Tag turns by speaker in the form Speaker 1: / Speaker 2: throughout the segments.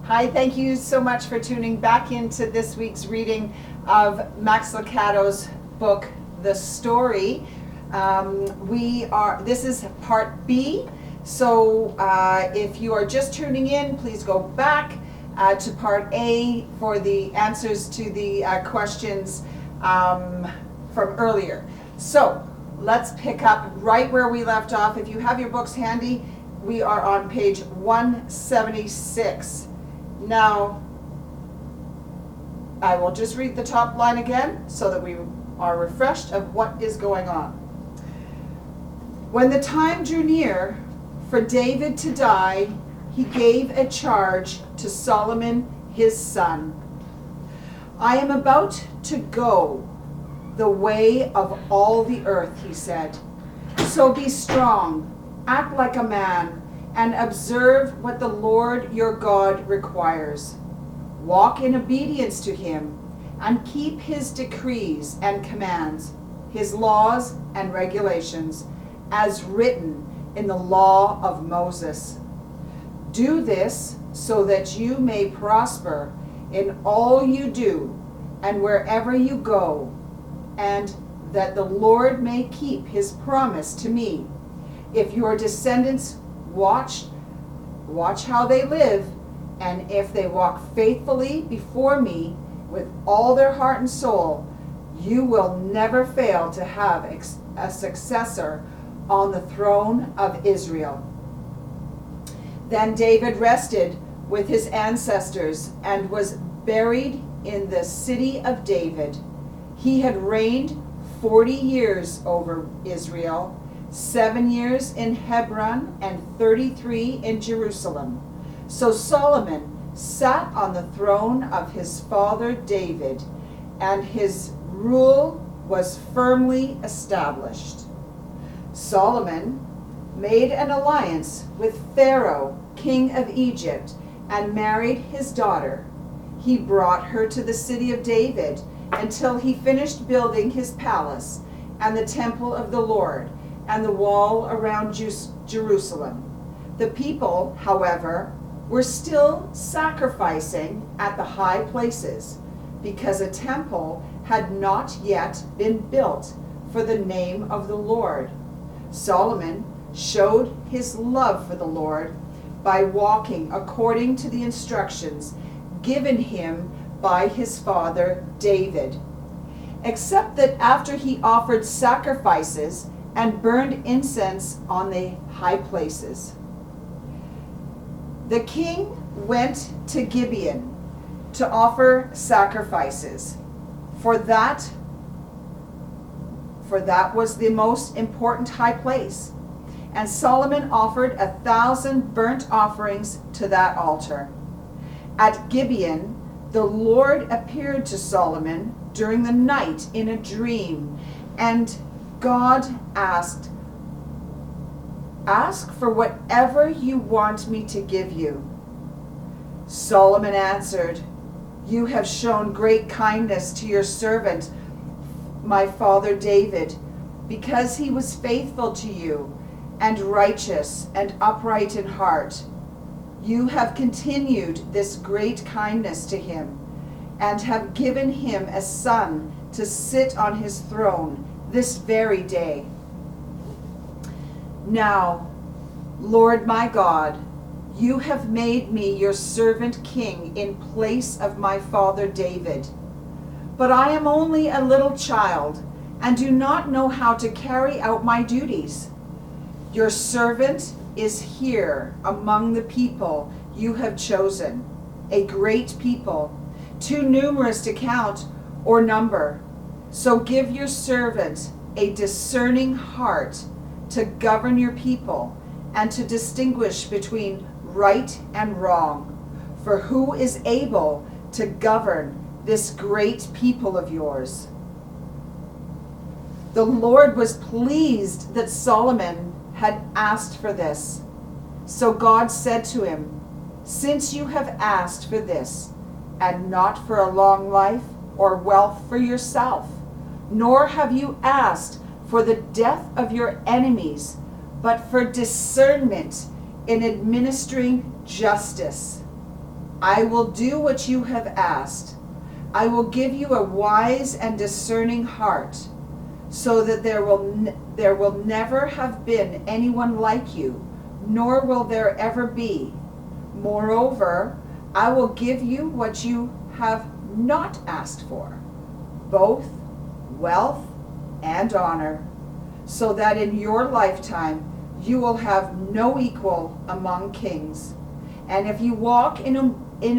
Speaker 1: Hi, thank you so much for tuning back into this week's reading of Max Lucado's book, The Story. This is part B, so if you are just tuning in, please go back to part A for the answers to the questions from earlier. So let's pick up right where we left off. If you have your books handy, we are on page 176. Now, I will just read the top line again so that we are refreshed of what is going on. When the time drew near for David to die, he gave a charge to Solomon his son. I am about to go the way of all the earth, he said. So be strong, act like a man, and observe what the Lord your God requires. Walk in obedience to him, and keep his decrees and commands, his laws and regulations, as written in the law of Moses. Do this so that you may prosper in all you do and wherever you go, and that the Lord may keep his promise to me. If your descendants watch how they live, and if they walk faithfully before me with all their heart and soul, you will never fail to have a successor on the throne of Israel. Then David rested with his ancestors and was buried in the city of David. He had reigned 40 years over Israel, 7 years in Hebron and 33 in Jerusalem. So Solomon sat on the throne of his father David, and his rule was firmly established. Solomon made an alliance with Pharaoh, king of Egypt, and married his daughter. He brought her to the city of David until he finished building his palace and the temple of the Lord and the wall around Jerusalem. The people, however, were still sacrificing at the high places because a temple had not yet been built for the name of the Lord. Solomon showed his love for the Lord by walking according to the instructions given him by his father David, except that after he offered sacrifices and burned incense on the high places. The king went to Gibeon to offer sacrifices, for that was the most important high place. And Solomon offered 1,000 burnt offerings to that altar. At Gibeon, the Lord appeared to Solomon during the night in a dream, and God asked, "Ask for whatever you want me to give you." Solomon answered, "You have shown great kindness to your servant, my father David, because he was faithful to you and righteous and upright in heart. You have continued this great kindness to him and have given him a son to sit on his throne this very day. Now, Lord my God, you have made me your servant king in place of my father David. But I am only a little child and do not know how to carry out my duties. Your servant is here among the people you have chosen, a great people, too numerous to count or number. So give your servant a discerning heart to govern your people and to distinguish between right and wrong. For who is able to govern this great people of yours?" The Lord was pleased that Solomon had asked for this. So God said to him, "Since you have asked for this, and not for a long life or wealth for yourself, nor have you asked for the death of your enemies, but for discernment in administering justice, I will do what you have asked. I will give you a wise and discerning heart, so that there will never have been anyone like you, nor will there ever be. Moreover, I will give you what you have not asked for, both wealth and honor, so that in your lifetime you will have no equal among kings. And if you walk in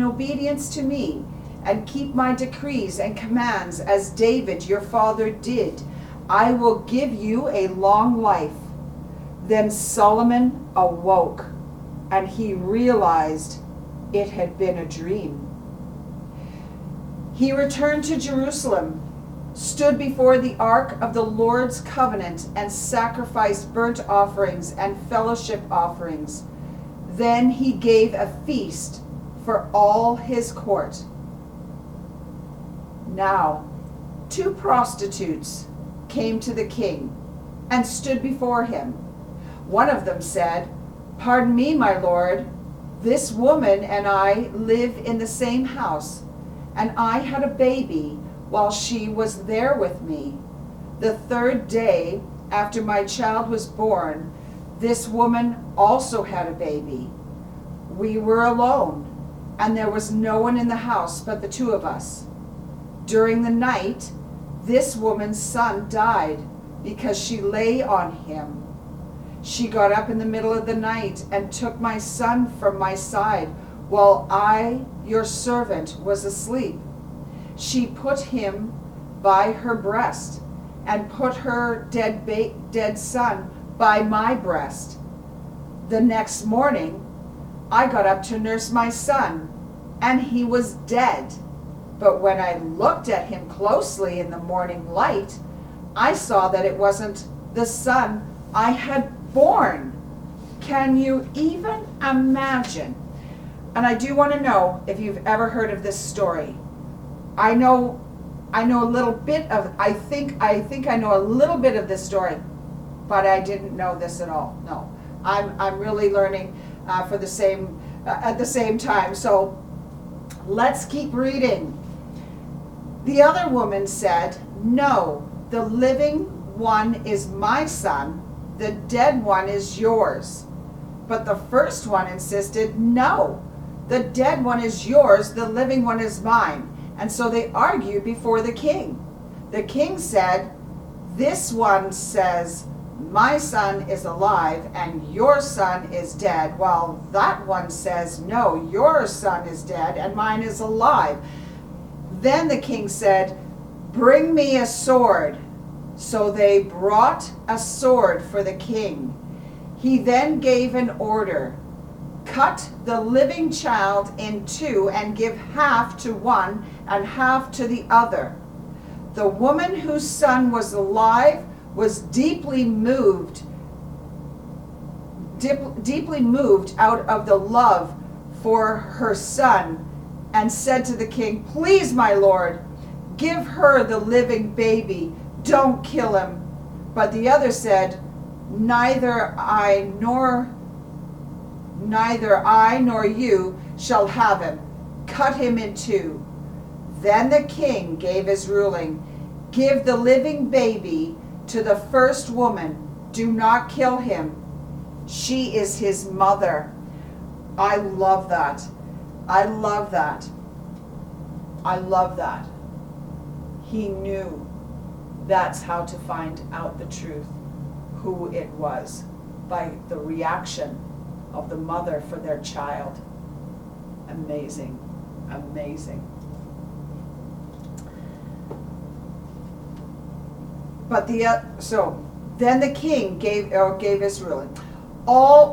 Speaker 1: obedience to me, and keep my decrees and commands as David your father did, I will give you a long life. Then Solomon awoke, and he realized it had been a dream. He returned to Jerusalem, stood before the ark of the Lord's covenant, and sacrificed burnt offerings and fellowship offerings. Then he gave a feast for all his court. Now, 2 prostitutes came to the king and stood before him. One of them said, "Pardon me, my lord, this woman and I live in the same house, and I had a baby while she was there with me. The 3rd day after my child was born, this woman also had a baby. We were alone, and there was no one in the house but the 2 of us. During the night, this woman's son died because she lay on him. She got up in the middle of the night and took my son from my side while I, your servant, was asleep. She put him by her breast and put her dead son by my breast. The next morning, I got up to nurse my son, and he was dead. But when I looked at him closely in the morning light, I saw that it wasn't the son I had born." Can you even imagine? And I do want to know if you've ever heard of this story. I know a little bit of, I think I know a little bit of this story, but I didn't know this at all. No, I'm really learning at the same time. So let's keep reading. The other woman said, "No, the living one is my son, the dead one is yours." But the first one insisted, "No, the dead one is yours, the living one is mine." And so they argued before the king. The king said, "This one says, my son is alive and your son is dead, while that one says, no, your son is dead and mine is alive." Then the king said, "Bring me a sword." So they brought a sword for the king. He then gave an order, "Cut the living child in 2 and give half to one and half to the other." The woman whose son was alive was deeply moved out of the love for her son, and said to the king, "Please, my lord, give her the living baby. Don't kill him." But the other said, Neither I nor you shall have him. Cut him in 2. Then the king gave his ruling, "Give the living baby to the first woman. Do not kill him. She is his mother." I love that. I love that. I love that. He knew that's how to find out the truth, who it was, by the reaction of the mother for their child. Amazing. Amazing. But then the king gave his ruling.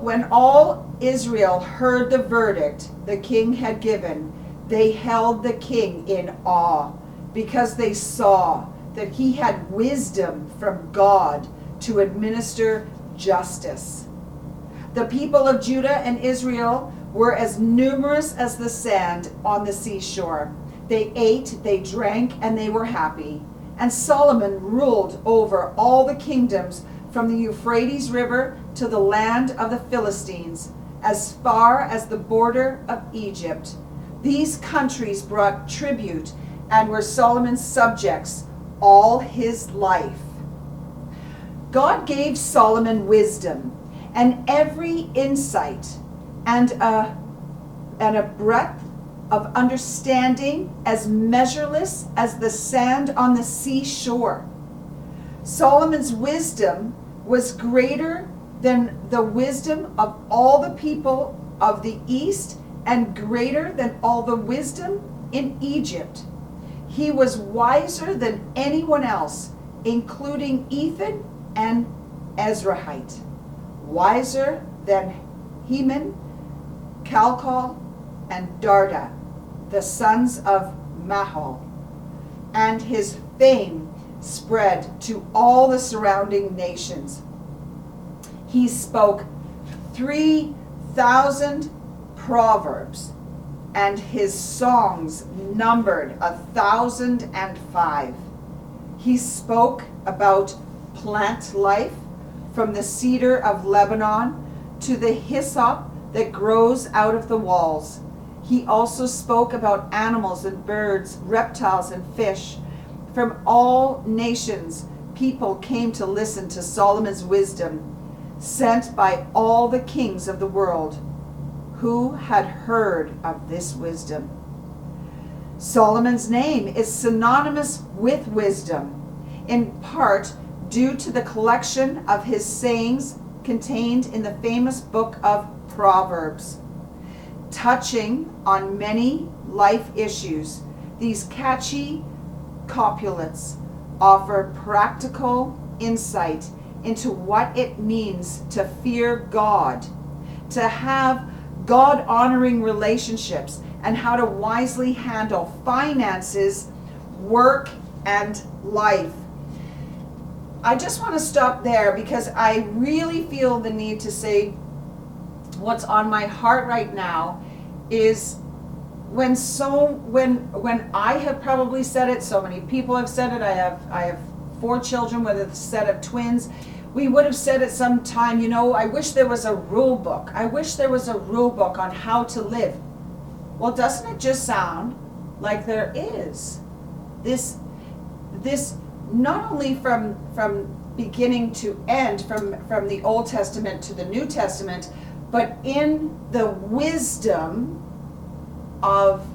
Speaker 1: When all Israel heard the verdict the king had given, they held the king in awe, because they saw that he had wisdom from God to administer justice. The people of Judah and Israel were as numerous as the sand on the seashore. They ate, they drank, and they were happy. And Solomon ruled over all the kingdoms from the Euphrates River to the land of the Philistines, as far as the border of Egypt. These countries brought tribute and were Solomon's subjects all his life. God gave Solomon wisdom and every insight and a breadth of understanding as measureless as the sand on the seashore. Solomon's wisdom was greater than the wisdom of all the people of the East and greater than all the wisdom in Egypt. He was wiser than anyone else, including Ethan and Ezrahite, wiser than Heman, Calcol, and Darda, the sons of Mahol, and his fame spread to all the surrounding nations. He spoke 3,000 proverbs, and his songs numbered 1,005. He spoke about plant life, from the cedar of Lebanon to the hyssop that grows out of the walls. He also spoke about animals and birds, reptiles and fish. From all nations, people came to listen to Solomon's wisdom, sent by all the kings of the world who had heard of this wisdom. Solomon's name is synonymous with wisdom, in part due to the collection of his sayings contained in the famous book of Proverbs. Touching on many life issues, these catchy copulets offer practical insight into what it means to fear God, to have God-honoring relationships, and how to wisely handle finances, work, and life. I just want to stop there because I really feel the need to say what's on my heart right now is when I have probably said it, so many people have said it, I have 4 children with a set of twins. We would have said at some time, I wish there was a rule book. I wish there was a rule book on how to live. Well, doesn't it just sound like there is? This not only from beginning to end, from the Old Testament to the New Testament, but in the wisdom of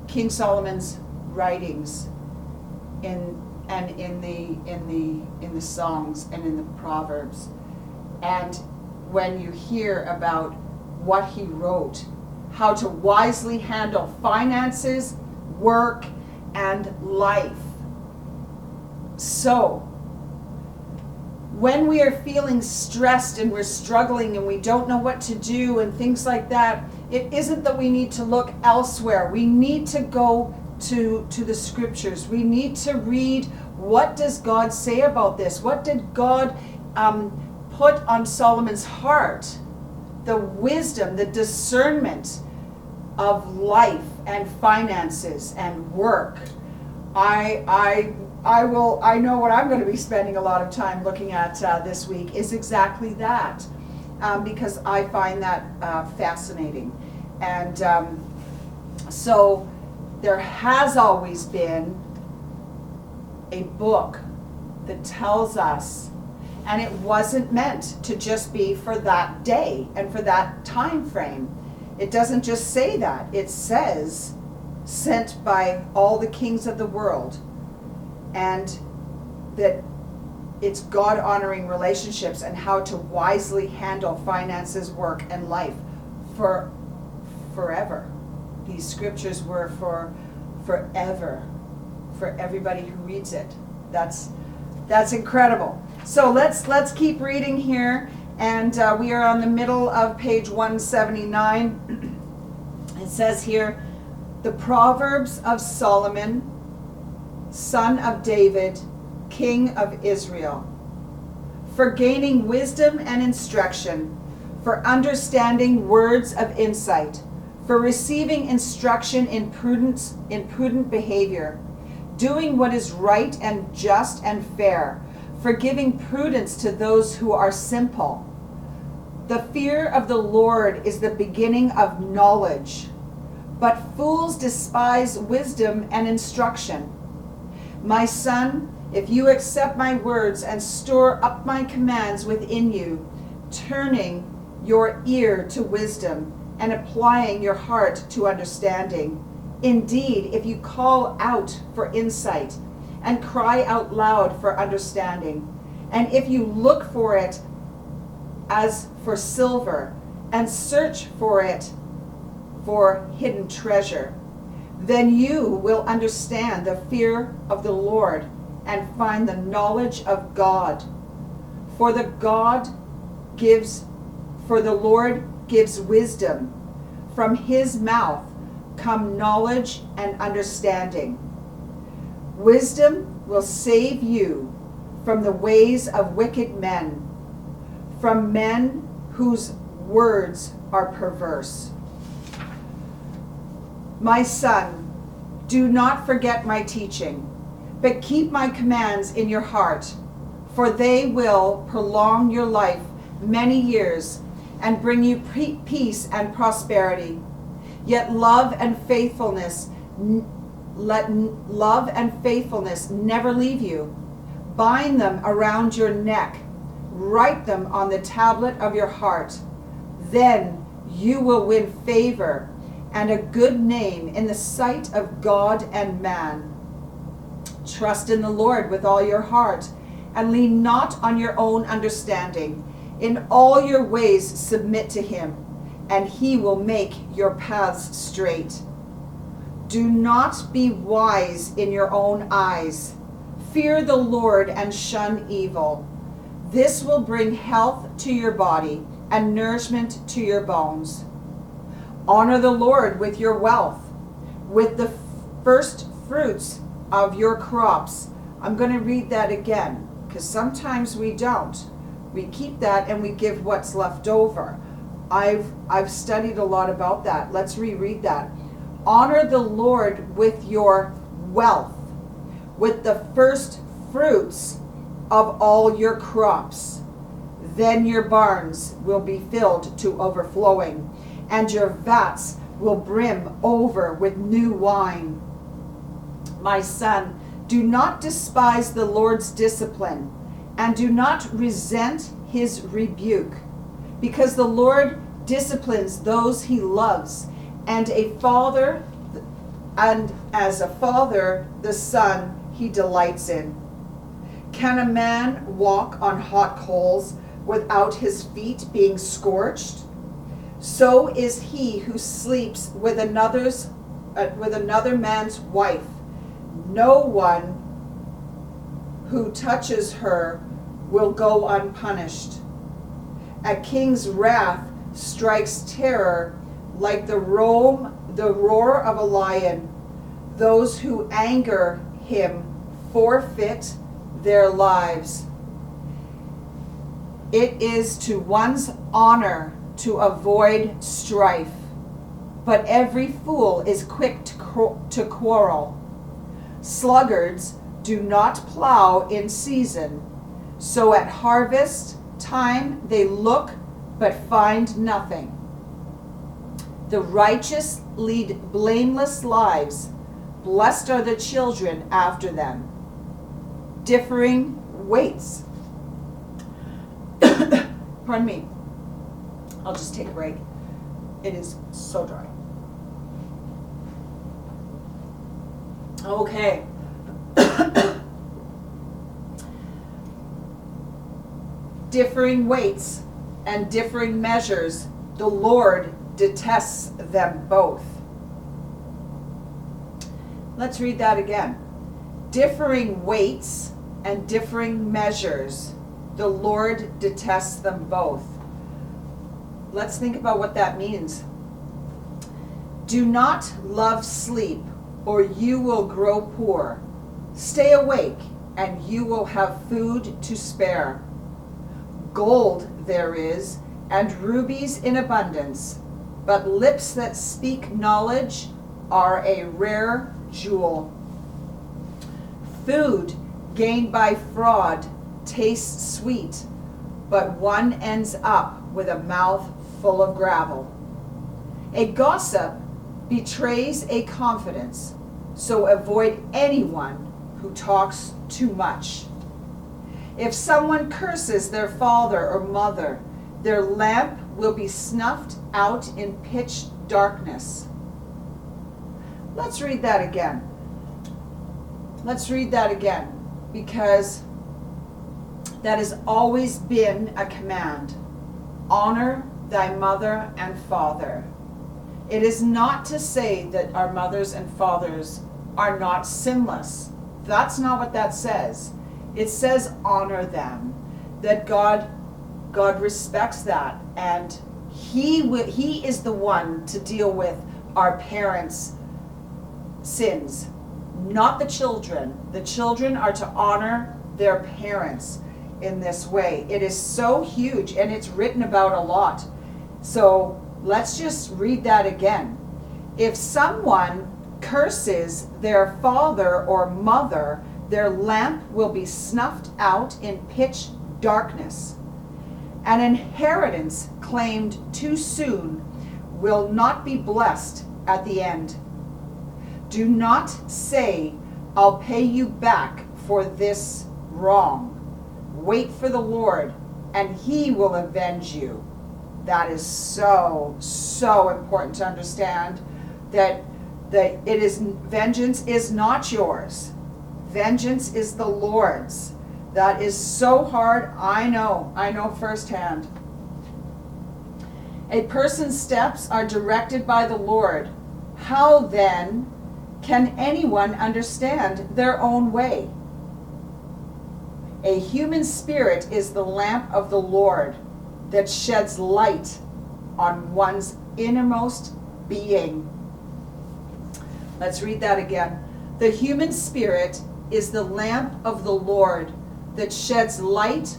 Speaker 1: King Solomon's writings, in the songs and in the Proverbs. And when you hear about what he wrote, how to wisely handle finances, work, and life. So, when we are feeling stressed and we're struggling and we don't know what to do and things like that, it isn't that we need to look elsewhere. We need to go to the scriptures. We need to read, what does God say about this? What did God put on Solomon's heart? The wisdom, the discernment of life and finances and work. I know what I'm going to be spending a lot of time looking at this week is exactly that, because I find that fascinating. And so there has always been a book that tells us, and it wasn't meant to just be for that day and for that time frame. It doesn't just say that. It says, sent by all the kings of the world, and that it's God-honoring relationships and how to wisely handle finances, work, and life for forever. These scriptures were for forever, for everybody who reads it. That's incredible. So let's keep reading here, and we are on the middle of page 179. It says here, the Proverbs of Solomon, son of David, king of Israel, for gaining wisdom and instruction, for understanding words of insight, for receiving instruction in prudent behavior, doing what is right and just and fair, for giving prudence to those who are simple. The fear of the Lord is the beginning of knowledge, but fools despise wisdom and instruction. My son, if you accept my words and store up my commands within you, turning your ear to wisdom and applying your heart to understanding. Indeed, if you call out for insight and cry out loud for understanding, and if you look for it as for silver and search for it for hidden treasure, then you will understand the fear of the Lord and find the knowledge of God. For the Lord gives wisdom. From his mouth come knowledge and understanding. Wisdom will save you from the ways of wicked men, from men whose words are perverse. My son, do not forget my teaching, but keep my commands in your heart, for they will prolong your life many years and bring you peace and prosperity. Yet let love and faithfulness never leave you. Bind them around your neck. Write them on the tablet of your heart. Then you will win favor and a good name in the sight of God and man. Trust in the Lord with all your heart, and lean not on your own understanding. In all your ways submit to him, and he will make your paths straight. Do not be wise in your own eyes. Fear the Lord and shun evil. This will bring health to your body and nourishment to your bones. Honor the Lord with your wealth, with the first fruits of your crops. I'm going to read that again, because sometimes we don't. We keep that and we give what's left over. I've studied a lot about that. Let's reread that. Honor the Lord with your wealth, with the first fruits of all your crops. Then your barns will be filled to overflowing, and your vats will brim over with new wine. My son, do not despise the Lord's discipline, and do not resent his rebuke, because the Lord disciplines those he loves, and as a father the son he delights in. Can a man walk on hot coals without his feet being scorched? So is he who sleeps with another man's wife. No one who touches her will go unpunished. A king's wrath strikes terror like the roar of a lion. Those who anger him forfeit their lives. It is to one's honor to avoid strife, but every fool is quick to quarrel. Sluggards do not plow in season, so at harvest time they look but find nothing. The righteous lead blameless lives. Blessed are the children after them. Differing weights. Pardon me. I'll just take a break. It is so dry. Okay. Differing weights and differing measures, the Lord detests them both. Let's read that again. Differing weights and differing measures, the Lord detests them both. Let's think about what that means. Do not love sleep, or you will grow poor. Stay awake, and you will have food to spare. Gold there is, and rubies in abundance, but lips that speak knowledge are a rare jewel. Food gained by fraud tastes sweet, but one ends up with a mouth full of gravel. A gossip betrays a confidence, so avoid anyone who talks too much. If someone curses their father or mother, their lamp will be snuffed out in pitch darkness. Let's read that again. Let's read that again, because that has always been a command. Honor thy mother and father. It is not to say that our mothers and fathers are not sinless. That's not what that says. It says honor them, that God respects that, and He is the one to deal with our parents' sins, not the children. The children are to honor their parents in this way. It is so huge, and it's written about a lot. So let's just read that again. If someone curses their father or mother, their lamp will be snuffed out in pitch darkness. An inheritance claimed too soon will not be blessed at the end. Do not say, I'll pay you back for this wrong. Wait for the Lord, and He will avenge you. That is so, so important to understand, that vengeance is not yours. Vengeance is the Lord's. That is so hard. I know firsthand. A person's steps are directed by the Lord. How then can anyone understand their own way? A human spirit is the lamp of the Lord that sheds light on one's innermost being. Let's read that again. The human spirit is the lamp of the Lord that sheds light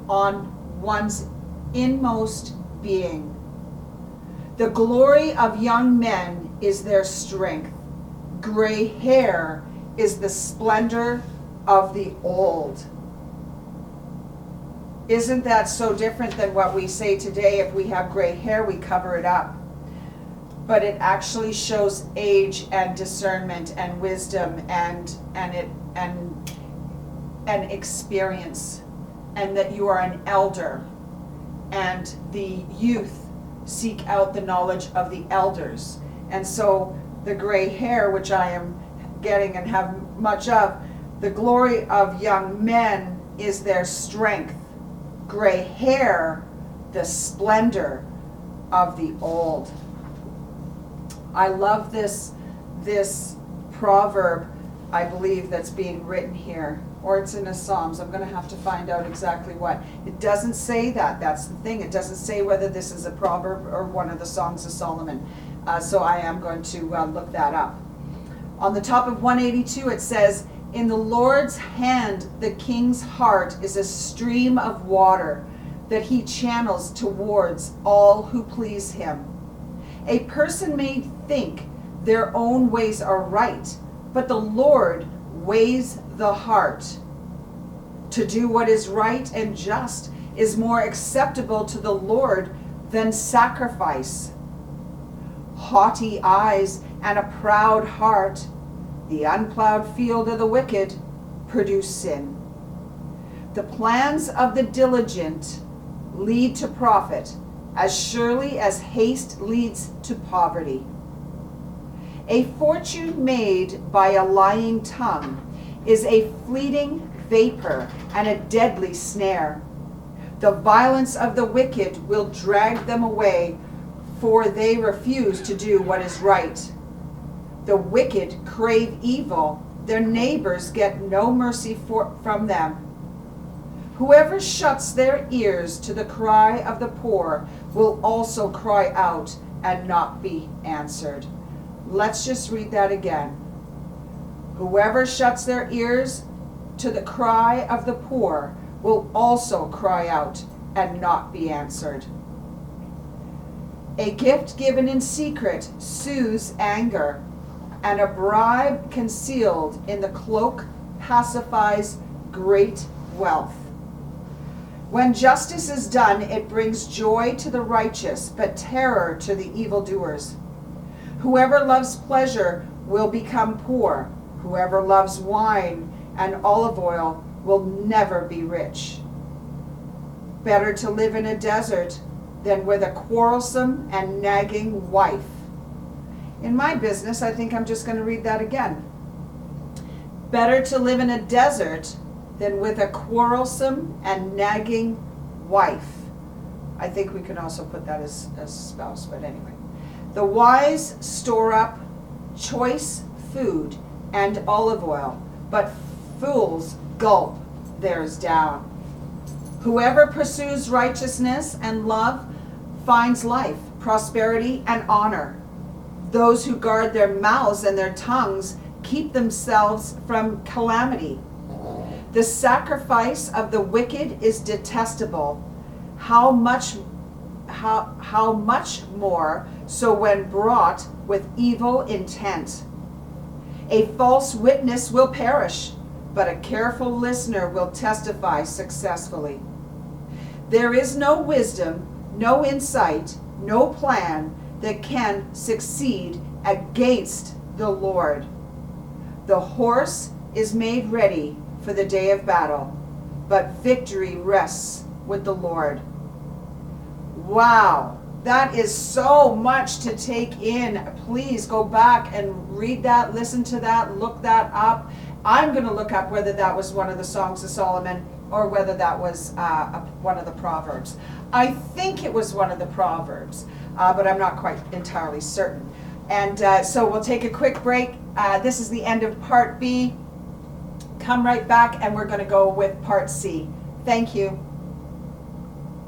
Speaker 1: on one's inmost being. The glory of young men is their strength. Gray hair is the splendor of the old. Isn't that so different than what we say today? If we have gray hair, we cover it up. But it actually shows age and discernment and wisdom and experience, and that you are an elder, and the youth seek out the knowledge of the elders. And so the gray hair, which I am getting and have much of, the glory of young men is their strength. Gray hair, the splendor of the old. I love this proverb, I believe, that's being written here, or it's in the Psalms. I'm going to have to find out exactly what. It doesn't say that. That's the thing. It doesn't say whether this is a proverb or one of the Songs of Solomon. So I am going to look that up. On the top of 182, it says, in the Lord's hand the king's heart is a stream of water that he channels towards all who please him. A person may think their own ways are right, but the Lord weighs the heart. To do what is right and just is more acceptable to the Lord than sacrifice. Haughty eyes and a proud heart, the unplowed field of the wicked, produce sin. The plans of the diligent lead to profit, as surely as haste leads to poverty. A fortune made by a lying tongue is a fleeting vapor and a deadly snare. The violence of the wicked will drag them away, for they refuse to do what is right. The wicked crave evil. Their neighbors get no mercy from them. Whoever shuts their ears to the cry of the poor will also cry out and not be answered. Let's just read that again. Whoever shuts their ears to the cry of the poor will also cry out and not be answered. A gift given in secret soothes anger, and a bribe concealed in the cloak pacifies great wealth. When justice is done, it brings joy to the righteous, but terror to the evildoers. Whoever loves pleasure will become poor. Whoever loves wine and olive oil will never be rich. Better to live in a desert than with a quarrelsome and nagging wife. In my business, I think I'm just going to read that again. Better to live in a desert than with a quarrelsome and nagging wife. I think we can also put that as spouse, but anyway. The wise store up choice food and olive oil, but fools gulp theirs down. Whoever pursues righteousness and love finds life, prosperity, and honor. Those who guard their mouths and their tongues keep themselves from calamity. The sacrifice of the wicked is detestable. How much more so when brought with evil intent. A false witness will perish, but a careful listener will testify successfully. There is no wisdom, no insight, no plan that can succeed against the Lord. The horse is made ready for the day of battle, but victory rests with the Lord. Wow, that is so much to take in. Please go back and read that, listen to that, look that up. I'm going to look up whether that was one of the Songs of Solomon or whether that was one of the Proverbs. I think it was one of the Proverbs, but I'm not quite entirely certain. And so we'll take a quick break. This is the end of Part B. Come right back and we're going to go with Part C. Thank you.